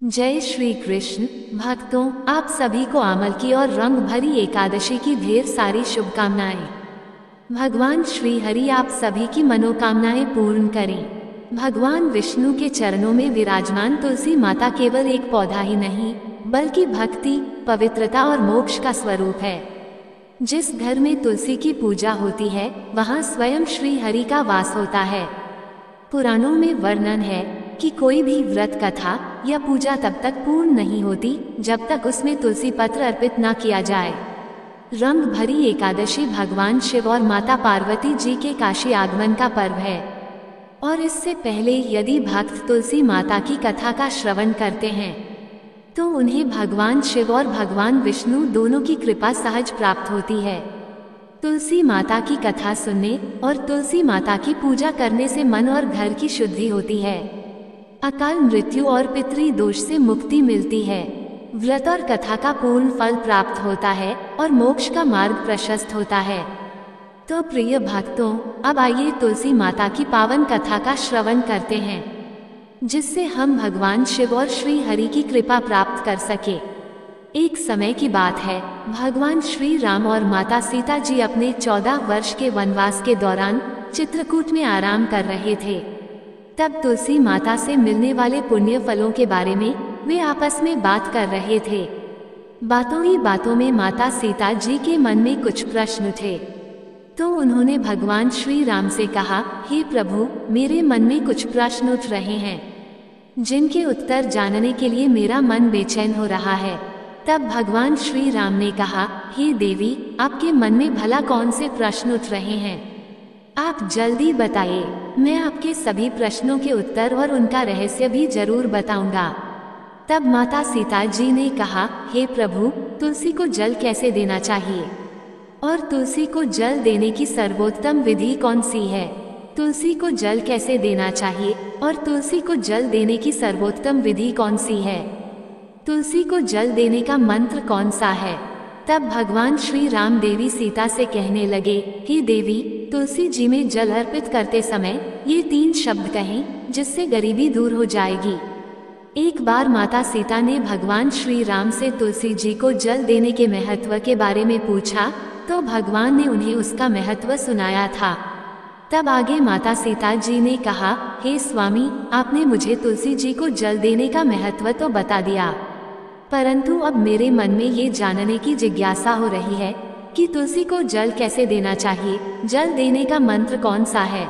जय श्री कृष्ण भक्तों, आप सभी को आमल की और रंग भरी एकादशी की ढेर सारी शुभकामनाएं। भगवान श्री हरि आप सभी की मनोकामनाएं पूर्ण करें। भगवान विष्णु के चरणों में विराजमान तुलसी माता केवल एक पौधा ही नहीं, बल्कि भक्ति, पवित्रता और मोक्ष का स्वरूप है। जिस घर में तुलसी की पूजा होती है, वहाँ स्वयं श्री हरि का वास होता है। पुराणों में वर्णन है कि कोई भी व्रत कथा या पूजा तब तक पूर्ण नहीं होती जब तक उसमें तुलसी पत्र अर्पित न किया जाए। रंग भरी एकादशी भगवान शिव और माता पार्वती जी के काशी आगमन का पर्व है, और इससे पहले यदि भक्त तुलसी माता की कथा का श्रवण करते हैं तो उन्हें भगवान शिव और भगवान विष्णु दोनों की कृपा सहज प्राप्त होती है। तुलसी माता की कथा सुनने और तुलसी माता की पूजा करने से मन और घर की शुद्धि होती है। अकाल मृत्यु और पितृ दोष से मुक्ति मिलती है। व्रत और कथा का पूर्ण फल प्राप्त होता है और मोक्ष का मार्ग प्रशस्त होता है। तो प्रिय भक्तों, अब आइए तुलसी माता की पावन कथा का श्रवण करते हैं, जिससे हम भगवान शिव और श्री हरि की कृपा प्राप्त कर सके। एक समय की बात है, भगवान श्री राम और माता सीता जी अपने 14 वर्ष के वनवास के दौरान चित्रकूट में आराम कर रहे थे। तब तुलसी माता से मिलने वाले पुण्य फलों के बारे में वे आपस में बात कर रहे थे। बातों ही बातों में माता सीता जी के मन में कुछ प्रश्न थे, तो उन्होंने भगवान श्री राम से कहा, हे प्रभु, मेरे मन में कुछ प्रश्न उठ रहे हैं जिनके उत्तर जानने के लिए मेरा मन बेचैन हो रहा है। तब भगवान श्री राम ने कहा, हे देवी, आपके मन में भला कौन से प्रश्न उठ रहे हैं? आप जल्दी बताइए, मैं आपके सभी प्रश्नों के उत्तर और उनका रहस्य भी जरूर बताऊंगा। तब माता सीता जी ने कहा, हे प्रभु, तुलसी को जल कैसे देना चाहिए और तुलसी को जल देने की सर्वोत्तम विधि कौन सी है? तुलसी को जल कैसे देना चाहिए और तुलसी को जल देने की सर्वोत्तम विधि कौन सी है? तुलसी को जल देने का मंत्र कौन सा है? तब भगवान श्री राम देवी सीता से कहने लगे, हे देवी, तुलसी जी में जल अर्पित करते समय ये 3 शब्द कहें, जिससे गरीबी दूर हो जाएगी। एक बार माता सीता ने भगवान श्री राम से तुलसी जी को जल देने के महत्व के बारे में पूछा, तो भगवान ने उन्हें उसका महत्व सुनाया था। तब आगे माता सीता जी ने कहा, हे स्वामी, आपने मुझे तुलसी जी को जल देने का महत्व तो बता दिया, परंतु अब मेरे मन में ये जानने की जिज्ञासा हो रही है कि तुलसी को जल कैसे देना चाहिए, जल देने का मंत्र कौन सा है?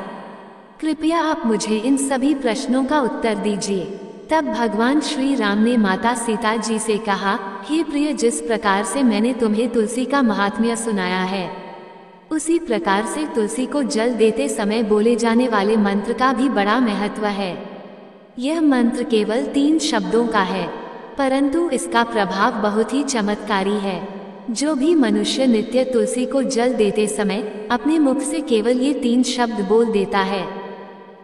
कृपया आप मुझे इन सभी प्रश्नों का उत्तर दीजिए। तब भगवान श्री राम ने माता सीता जी से कहा, हे प्रिय, जिस प्रकार से मैंने तुम्हें तुलसी का महात्म्य सुनाया है, उसी प्रकार से तुलसी को जल देते समय बोले जाने वाले मंत्र का भी बड़ा महत्व है। यह मंत्र केवल 3 शब्दों का है, परंतु इसका प्रभाव बहुत ही चमत्कारी है। जो भी मनुष्य नित्य तुलसी को जल देते समय अपने मुख से केवल ये 3 शब्द बोल देता है,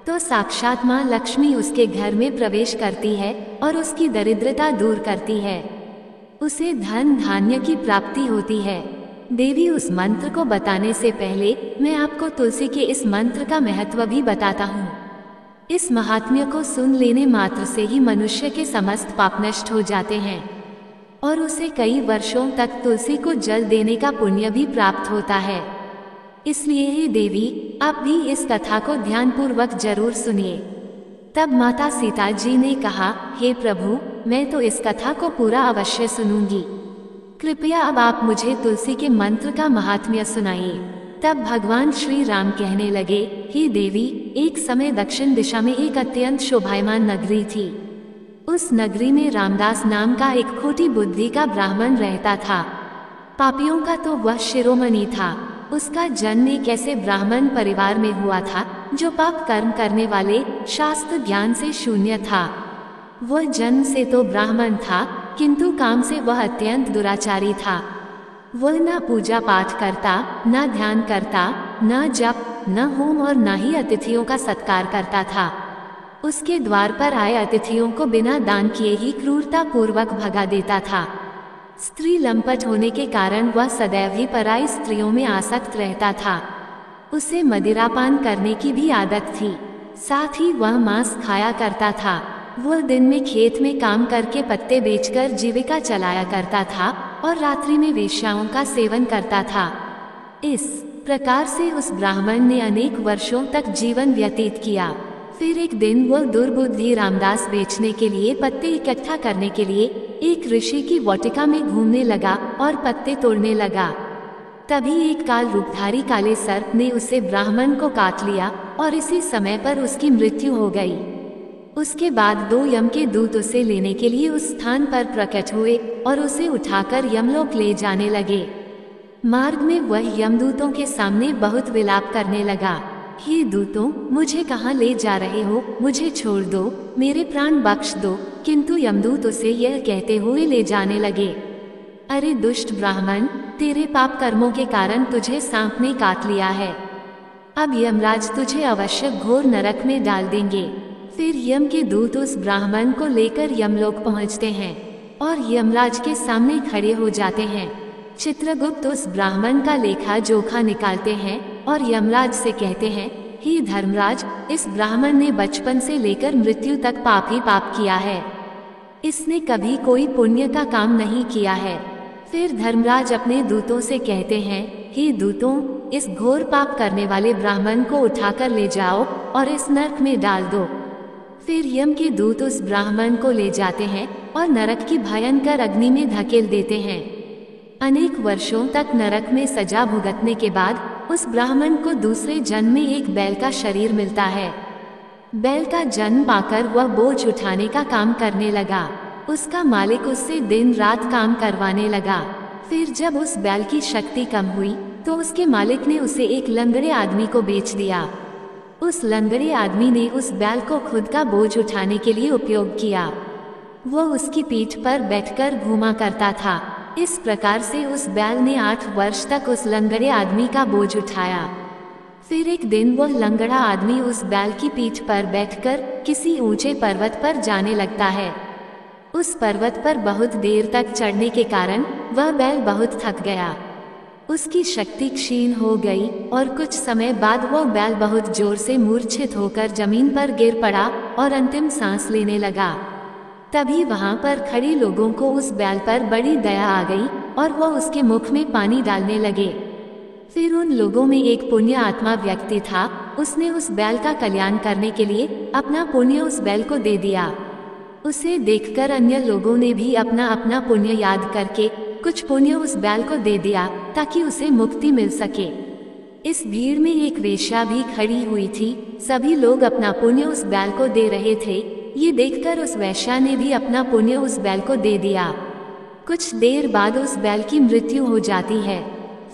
तो साक्षात माँ लक्ष्मी उसके घर में प्रवेश करती है और उसकी दरिद्रता दूर करती है। उसे धन धान्य की प्राप्ति होती है। देवी, उस मंत्र को बताने से पहले मैं आपको तुलसी के इस मंत्र का महत्व भी बताता हूँ। इस महात्म्य को सुन लेने मात्र से ही मनुष्य के समस्त पाप नष्ट हो जाते हैं और उसे कई वर्षों तक तुलसी को जल देने का पुण्य भी प्राप्त होता है। इसलिए हे देवी, आप भी इस कथा को ध्यानपूर्वक जरूर सुनिए। तब माता सीता जी ने कहा, हे प्रभु, मैं तो इस कथा को पूरा अवश्य सुनूंगी। कृपया अब आप मुझे तुलसी के मंत्र का महात्म्य सुनाइए। तब भगवान श्री राम कहने लगे, हे देवी, एक समय दक्षिण दिशा में एक अत्यंत शोभायमान नगरी थी। उस नगरी में रामदास नाम का एक खोटी बुद्धि का ब्राह्मण रहता था। पापियों का तो वह शिरोमणि था। उसका जन्म एक ऐसे ब्राह्मण परिवार में हुआ था जो पाप कर्म करने वाले, शास्त्र ज्ञान से शून्य था। वह जन्म से तो ब्राह्मण था, किंतु काम से वह अत्यंत दुराचारी था। वह न पूजा पाठ करता, न ध्यान करता, न जप, न होम और न ही अतिथियों का सत्कार करता था। उसके द्वार पर आए अतिथियों को बिना दान किए ही क्रूरता पूर्वक भगा देता था। स्त्री लंपट होने के कारण वह सदैव ही पराई स्त्रियों में आसक्त रहता था। उसे मदिरापान करने की भी आदत थी। साथ ही वह मांस खाया करता था। वह दिन में खेत में काम करके पत्ते बेचकर जीविका चलाया करता था और रात्रि में वेश्याओं का सेवन करता था। इस प्रकार से उस ब्राह्मण ने अनेक वर्षों तक जीवन व्यतीत किया। फिर एक दिन वह दुर्बुद्धि रामदास बेचने के लिए पत्ते इकट्ठा करने के लिए एक ऋषि की वाटिका में घूमने लगा और पत्ते तोड़ने लगा। तभी एक काल रूपधारी काले सर्प ने उसे ब्राह्मण को काट लिया और इसी समय पर उसकी मृत्यु हो गई। उसके बाद 2 यम के दूत उसे लेने के लिए उस स्थान पर प्रकट हुए और उसे उठाकर यमलोक ले जाने लगे। मार्ग में वह यमदूतों के सामने बहुत विलाप करने लगा, हे दूतों, मुझे कहाँ ले जा रहे हो? मुझे छोड़ दो, मेरे प्राण बख्श दो। किंतु यमदूत उसे यह कहते हुए ले जाने लगे, अरे दुष्ट ब्राह्मण, तेरे पाप कर्मों के कारण तुझे सांप ने काट लिया है। अब यमराज तुझे अवश्य घोर नरक में डाल देंगे। फिर यम के दूत उस ब्राह्मण को लेकर यमलोक पहुंचते हैं और यमराज के सामने खड़े हो जाते हैं। चित्रगुप्त उस ब्राह्मण का लेखा जोखा निकालते हैं और यमराज से कहते हैं, हे धर्मराज, इस ब्राह्मण ने बचपन से लेकर मृत्यु तक पाप ही पाप किया है। इसने कभी कोई पुण्य का काम नहीं किया है। फिर धर्मराज अपने दूतों से कहते हैं, हे दूतों, इस घोर पाप करने वाले ब्राह्मण को उठाकर ले जाओ और इस नरक में डाल दो। फिर यम के दूत उस ब्राह्मण को ले जाते हैं और नरक की भयंकर अग्नि में धकेल देते हैं। अनेक वर्षों तक नरक में सजा भुगतने के बाद उस ब्राह्मण को दूसरे जन्म में एक बैल का शरीर मिलता है। बैल का जन्म पाकर वह बोझ उठाने का काम करने लगा। उसका मालिक उससे दिन रात काम करवाने लगा। फिर जब उस बैल की शक्ति कम हुई तो उसके मालिक ने उसे एक लंगड़े आदमी को बेच दिया। उस लंगड़े आदमी ने उस बैल को खुद का बोझ उठाने के लिए उपयोग किया। वह उसकी पीठ पर बैठकर घूमा करता था। इस प्रकार से उस बैल ने 8 वर्ष तक उस लंगड़े आदमी का बोझ उठाया। फिर एक दिन वह लंगड़ा आदमी उस बैल की पीठ पर बैठकर किसी ऊंचे पर्वत पर जाने लगता है। उस पर्वत पर बहुत देर तक चढ़ने के कारण वह बैल बहुत थक गया। उसकी शक्ति क्षीण हो गई और कुछ समय बाद वह बैल बहुत जोर से मूर्छित होकर जमीन पर गिर पड़ा और अंतिम सांस लेने लगा। तभी वहां पर खड़े लोगों को उस बैल पर बड़ी दया आ गई और वह उसके मुख में पानी डालने लगे। फिर उन लोगों में एक पुण्य आत्मा व्यक्ति था। उसने उस बैल का कल्याण करने के लिए अपना पुण्य उस बैल को दे दिया। उसे देखकर अन्य लोगों ने भी अपना अपना पुण्य याद करके कुछ पुण्य उस बैल को दे दिया ताकि उसे मुक्ति मिल सके। इस भीड़ में एक वेश्या भी खड़ी हुई थी। सभी लोग अपना पुण्य उस बैल को दे रहे थे। ये देखकर उस वेश्या ने भी अपना पुण्य उस बैल को दे दिया। कुछ देर बाद उस बैल की मृत्यु हो जाती है।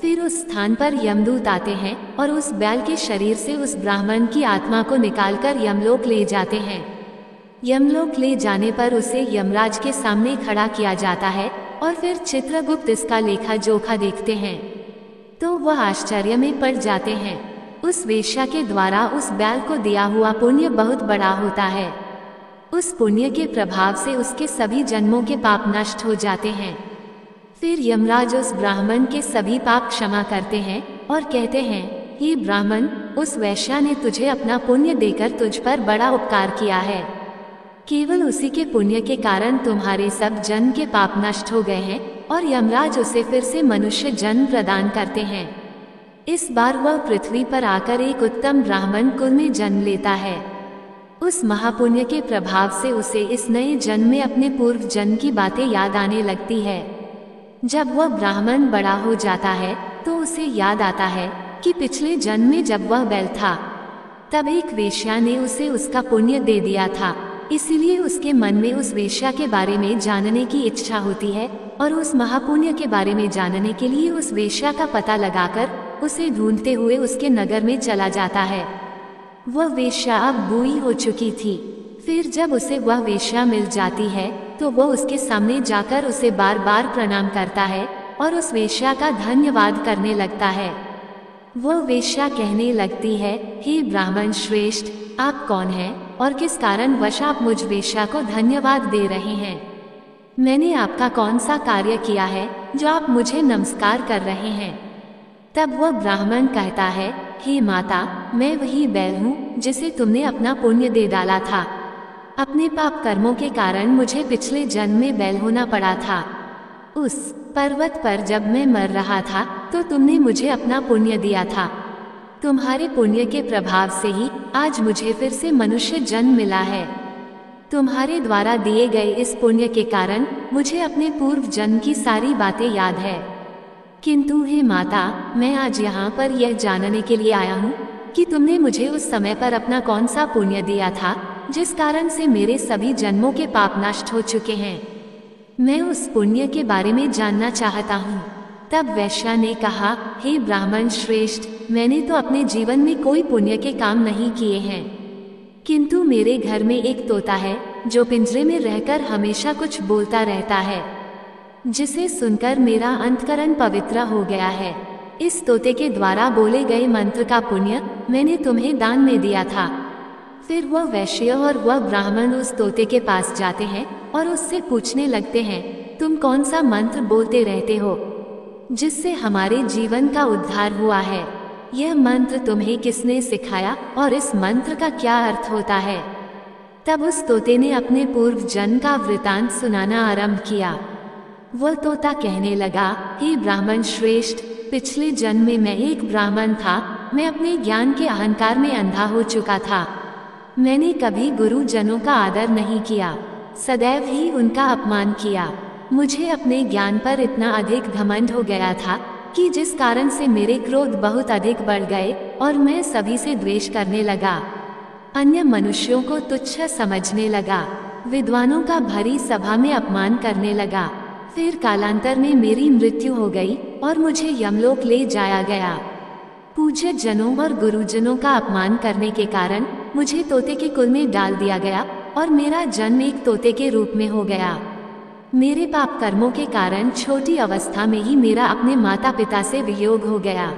फिर उस स्थान पर यमदूत आते हैं और उस बैल के शरीर से उस ब्राह्मण की आत्मा को निकालकर यमलोक ले जाते हैं। यमलोक ले जाने पर उसे यमराज के सामने खड़ा किया जाता है और फिर चित्रगुप्त इसका लेखा जोखा देखते हैं तो वह आश्चर्य में पड़ जाते हैं। उस वेश्या के द्वारा उस बैल को दिया हुआ पुण्य बहुत बड़ा होता है। उस पुण्य के प्रभाव से उसके सभी जन्मों के पाप नष्ट हो जाते हैं। फिर यमराज उस ब्राह्मण के सभी पाप क्षमा करते हैं और कहते हैं, हे ब्राह्मण, उस वेश्या ने तुझे अपना पुण्य देकर तुझ पर बड़ा उपकार किया है। केवल उसी के पुण्य के कारण तुम्हारे सब जन्म के पाप नष्ट हो गए हैं और यमराज उसे फिर से मनुष्य जन्म प्रदान करते हैं। इस बार वह पृथ्वी पर आकर एक उत्तम ब्राह्मण कुल में जन्म लेता है। उस महापुण्य के प्रभाव से उसे इस नए जन्म में अपने पूर्व जन्म की बातें याद आने लगती है। जब वह ब्राह्मण बड़ा हो जाता है तो उसे याद आता है कि पिछले जन्म में जब वह बैल था तब एक वेश्या ने उसे उसका पुण्य दे दिया था। इसीलिए उसके मन में उस वेश्या के बारे में जानने की इच्छा होती है और उस महापुण्य के बारे में जानने के लिए उस वेश्या का पता लगाकर उसे ढूंढते हुए उसके नगर में चला जाता है। वह वेश्या अब बूढ़ी हो चुकी थी। फिर जब उसे वह वेश्या मिल जाती है तो वह उसके सामने जाकर उसे बार बार प्रणाम करता है और उस वेश्या का धन्यवाद करने लगता है। वह वेश्या कहने लगती है, हे ब्राह्मण श्रेष्ठ, आप कौन हैं और किस कारण वश आप मुझ वेश्या को धन्यवाद दे रहे हैं? मैंने आपका कौन सा कार्य किया है जो आप मुझे नमस्कार कर रहे हैं? तब वह ब्राह्मण कहता है, हे माता, मैं वही बैल हूँ जिसे तुमने अपना पुण्य दे डाला था। अपने पाप कर्मों के कारण मुझे पिछले जन्म में बैल होना पड़ा था। उस पर्वत पर जब मैं मर रहा था तो तुमने मुझे अपना पुण्य दिया था। तुम्हारे पुण्य के प्रभाव से ही आज मुझे फिर से मनुष्य जन्म मिला है। तुम्हारे द्वारा दिए गए इस पुण्य के कारण मुझे अपने पूर्व जन्म की सारी बातें याद है। किंतु हे माता, मैं आज यहाँ पर यह जानने के लिए आया हूँ कि तुमने मुझे उस समय पर अपना कौन सा पुण्य दिया था जिस कारण से मेरे सभी जन्मों के पाप नष्ट हो चुके हैं। मैं उस पुण्य के बारे में जानना चाहता हूँ। तब वैश्या ने कहा, हे ब्राह्मण श्रेष्ठ, मैंने तो अपने जीवन में कोई पुण्य के काम नहीं किए हैं, किंतु मेरे घर में एक तोता है जो पिंजरे में रहकर हमेशा कुछ बोलता रहता है, जिसे सुनकर मेरा अंतकरण पवित्र हो गया है। इस तोते के द्वारा बोले गए मंत्र का पुण्य मैंने तुम्हें दान में दिया था। फिर वह वैश्य और वह ब्राह्मण उस तोते के पास जाते हैं और उससे पूछने लगते हैं, तुम कौन सा मंत्र बोलते रहते हो जिससे हमारे जीवन का उद्धार हुआ है? यह मंत्र तुम्हें किसने सिखाया और इस मंत्र का क्या अर्थ होता है? तब उस तोते ने अपने पूर्व जन्म का वृतांत सुनाना आरंभ किया। वह तोता कहने लगा, हे ब्राह्मण श्रेष्ठ, पिछले जन्म में मैं एक ब्राह्मण था। मैं अपने ज्ञान के अहंकार में अंधा हो चुका था। मैंने कभी गुरुजनों का आदर नहीं किया, सदैव ही उनका अपमान किया। मुझे अपने ज्ञान पर इतना अधिक घमंड हो गया था कि जिस कारण से मेरे क्रोध बहुत अधिक बढ़ गए और मैं सभी से द्वेष करने लगा। अन्य मनुष्यों को तुच्छ समझने लगा, विद्वानों का भरी सभा में अपमान करने लगा। फिर कालांतर में मेरी मृत्यु हो गई और मुझे यमलोक ले जाया गया। पूज्य जनों और गुरुजनों का अपमान करने के कारण मुझे तोते के कुल में डाल दिया गया और मेरा जन्म एक तोते के रूप में हो गया। मेरे पाप कर्मों के कारण छोटी अवस्था में ही मेरा अपने माता पिता से वियोग हो गया।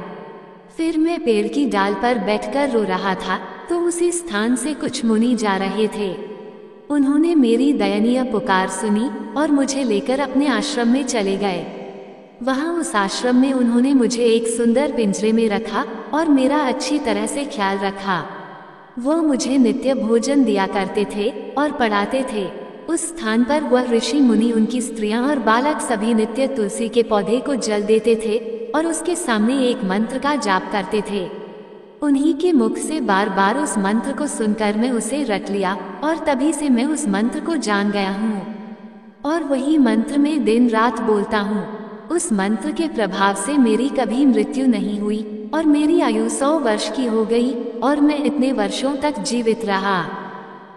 फिर मैं पेड़ की डाल पर बैठकर रो रहा था तो उसी स्थान से कुछ मुनि जा रहे थे। उन्होंने मेरी दयनीय पुकार सुनी और मुझे लेकर अपने आश्रम में चले गए। वहां उस आश्रम में उन्होंने मुझे एक सुंदर पिंजरे में रखा और मेरा अच्छी तरह से ख्याल रखा। वह मुझे नित्य भोजन दिया करते थे और पढ़ाते थे। उस स्थान पर वह ऋषि मुनि, उनकी स्त्रियां और बालक सभी नित्य तुलसी के पौधे को जल देते थे और उसके सामने एक मंत्र का जाप करते थे। उन्हीं के मुख से बार बार उस मंत्र को सुनकर मैं उसे रट लिया और तभी से मैं उस मंत्र को जान गया हूँ और वही मंत्र में दिन रात बोलता हूँ। उस मंत्र के प्रभाव से मेरी कभी मृत्यु नहीं हुई और मेरी आयु 100 वर्ष की हो गई और मैं इतने वर्षों तक जीवित रहा।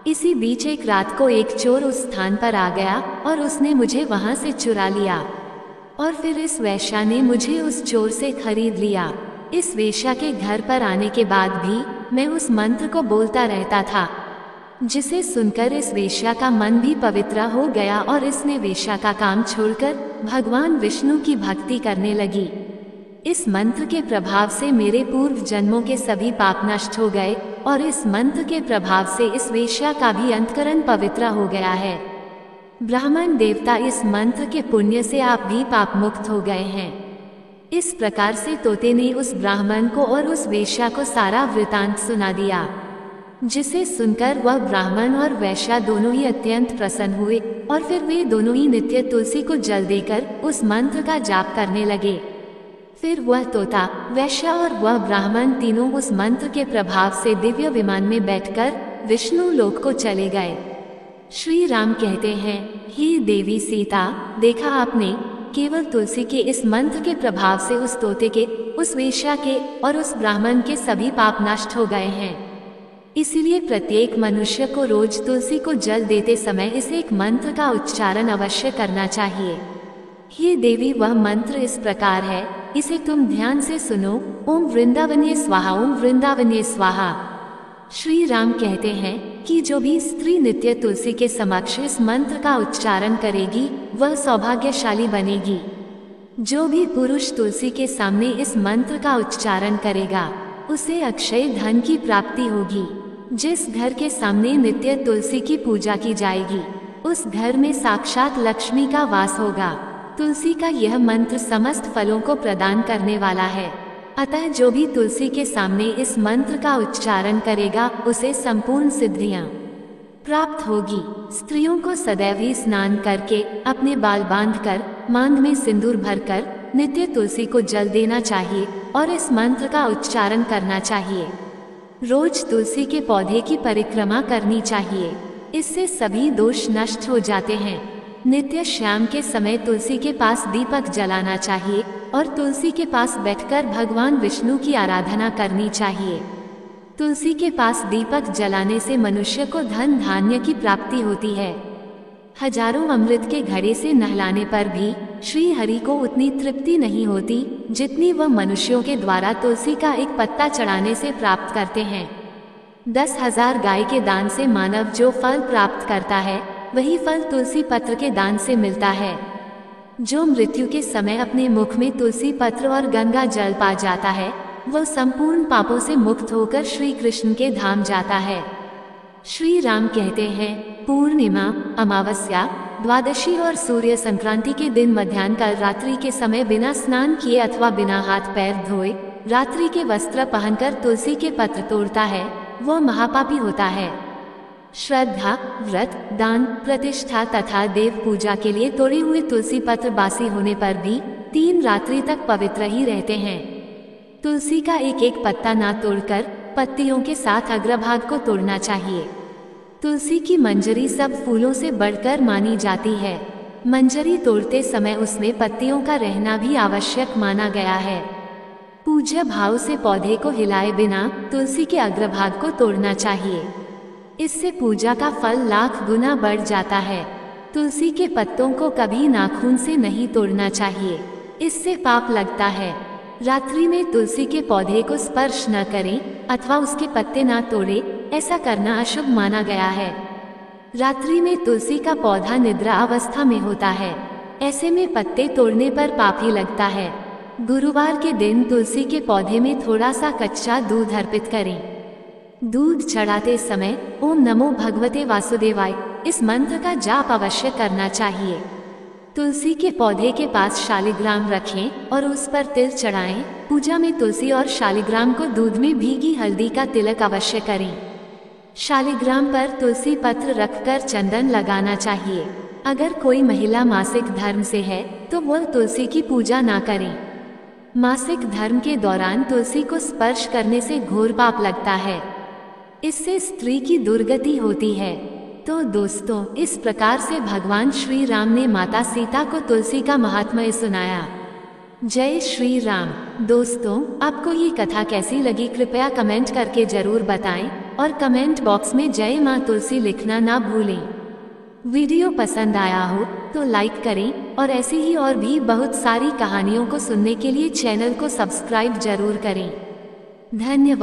इसी बीच एक रात को एक चोर उस स्थान पर आ गया और उसने मुझे वहां से चुरा लिया और फिर इस वेश्या ने मुझे उस चोर से खरीद लिया। इस वेश्या के घर पर आने के बाद भी मैं उस मंत्र को बोलता रहता था, जिसे सुनकर इस वेश्या का मन भी पवित्र हो गया और इसने वेश्या का काम छोड़कर भगवान विष्णु की भक्ति करने लगी। इस मंत्र के प्रभाव से मेरे पूर्व जन्मों के सभी पाप नष्ट हो गए और इस मंत्र के प्रभाव से इस वेश्या का भी अंतकरण पवित्र हो गया है। ब्राह्मण देवता, इस मंत्र के पुण्य से आप भी पाप मुक्त हो गए हैं। इस प्रकार से तोते ने उस ब्राह्मण को और उस वेश्या को सारा वृतांत सुना दिया, जिसे सुनकर वह ब्राह्मण और वैश्या दोनों ही अत्यंत प्रसन्न हुए और फिर वे दोनों ही नित्य तुलसी को जल देकर उस मंत्र का जाप करने लगे। फिर वह तोता, वैश्या और वह ब्राह्मण तीनों उस मंत्र के प्रभाव से दिव्य विमान में बैठकर विष्णु लोक को चले गए। श्री राम कहते हैं, हे देवी सीता, देखा आपने, केवल तुलसी के इस मंत्र के प्रभाव से उस तोते के, उस वेश्या के और उस ब्राह्मण के सभी पाप नष्ट हो गए हैं। इसीलिए प्रत्येक मनुष्य को रोज तुलसी को जल देते समय इस एक मंत्र का उच्चारण अवश्य करना चाहिए। हे देवी, वह मंत्र इस प्रकार है, इसे तुम ध्यान से सुनो। ओम वृंदावन्ये स्वाहा, ओम वृंदावन्ये स्वाहा। श्री राम कहते हैं कि जो भी स्त्री नित्य तुलसी के समक्ष इस मंत्र का उच्चारण करेगी वह सौभाग्यशाली बनेगी। जो भी पुरुष तुलसी के सामने इस मंत्र का उच्चारण करेगा उसे अक्षय धन की प्राप्ति होगी। जिस घर के सामने नित्य तुलसी की पूजा की जाएगी उस घर में साक्षात लक्ष्मी का वास होगा। तुलसी का यह मंत्र समस्त फलों को प्रदान करने वाला है, अतः जो भी तुलसी के सामने इस मंत्र का उच्चारण करेगा उसे संपूर्ण सिद्धियां प्राप्त होगी। स्त्रियों को सदैव ही स्नान करके, अपने बाल बांधकर, मांग में सिंदूर भरकर नित्य तुलसी को जल देना चाहिए और इस मंत्र का उच्चारण करना चाहिए। रोज तुलसी के पौधे की परिक्रमा करनी चाहिए, इससे सभी दोष नष्ट हो जाते हैं। नित्य शाम के समय तुलसी के पास दीपक जलाना चाहिए और तुलसी के पास बैठकर भगवान विष्णु की आराधना करनी चाहिए। तुलसी के पास दीपक जलाने से मनुष्य को धन धान्य की प्राप्ति होती है। हजारों अमृत के घड़े से नहलाने पर भी श्री हरि को उतनी तृप्ति नहीं होती जितनी वह मनुष्यों के द्वारा तुलसी का एक पत्ता चढ़ाने से प्राप्त करते हैं। 10,000 गाय के दान से मानव जो फल प्राप्त करता है, वही फल तुलसी पत्र के दान से मिलता है। जो मृत्यु के समय अपने मुख में तुलसी पत्र और गंगा जल पा जाता है, वह संपूर्ण पापों से मुक्त होकर श्री कृष्ण के धाम जाता है। श्री राम कहते हैं, पूर्णिमा, अमावस्या, द्वादशी और सूर्य संक्रांति के दिन मध्याह्न काल रात्रि के समय बिना स्नान किए अथवा बिना हाथ पैर धोए रात्रि के वस्त्र पहनकर तुलसी के पत्र तोड़ता है, वह महापापी होता है। श्रद्धा, व्रत, दान, प्रतिष्ठा तथा देव पूजा के लिए तोड़े हुए तुलसी पत्र बासी होने पर भी 3 रात्रि तक पवित्र ही रहते हैं। तुलसी का एक एक पत्ता ना तोड़कर पत्तियों के साथ अग्रभाग को तोड़ना चाहिए। तुलसी की मंजरी सब फूलों से बढ़कर मानी जाती है। मंजरी तोड़ते समय उसमें पत्तियों का रहना भी आवश्यक माना गया है। पूज्य भाव से पौधे को हिलाए बिना तुलसी के अग्रभाग को तोड़ना चाहिए, इससे पूजा का फल लाख गुना बढ़ जाता है। तुलसी के पत्तों को कभी नाखून से नहीं तोड़ना चाहिए, इससे पाप लगता है। रात्रि में तुलसी के पौधे को स्पर्श न करें अथवा उसके पत्ते न तोड़े, ऐसा करना अशुभ माना गया है। रात्रि में तुलसी का पौधा निद्रा अवस्था में होता है, ऐसे में पत्ते तोड़ने पर पाप ही लगता है। गुरुवार के दिन तुलसी के पौधे में थोड़ा सा कच्चा दूध अर्पित करें। दूध चढ़ाते समय ओम नमो भगवते वासुदेवाय इस मंत्र का जाप अवश्य करना चाहिए। तुलसी के पौधे के पास शालिग्राम रखें और उस पर तिल चढ़ाएं। पूजा में तुलसी और शालिग्राम को दूध में भीगी हल्दी का तिलक अवश्य करें। शालिग्राम पर तुलसी पत्र रखकर चंदन लगाना चाहिए। अगर कोई महिला मासिक धर्म से है तो वह तुलसी की पूजा ना करें। मासिक धर्म के दौरान तुलसी को स्पर्श करने से घोर पाप लगता है, इससे स्त्री की दुर्गति होती है। तो दोस्तों, इस प्रकार से भगवान श्री राम ने माता सीता को तुलसी का महात्म्य सुनाया। जय श्री राम। दोस्तों, आपको ये कथा कैसी लगी कृपया कमेंट करके जरूर बताएं और कमेंट बॉक्स में जय माँ तुलसी लिखना ना भूलें। वीडियो पसंद आया हो तो लाइक करें और ऐसी ही और भी बहुत सारी कहानियों को सुनने के लिए चैनल को सब्सक्राइब जरूर करें। धन्यवाद।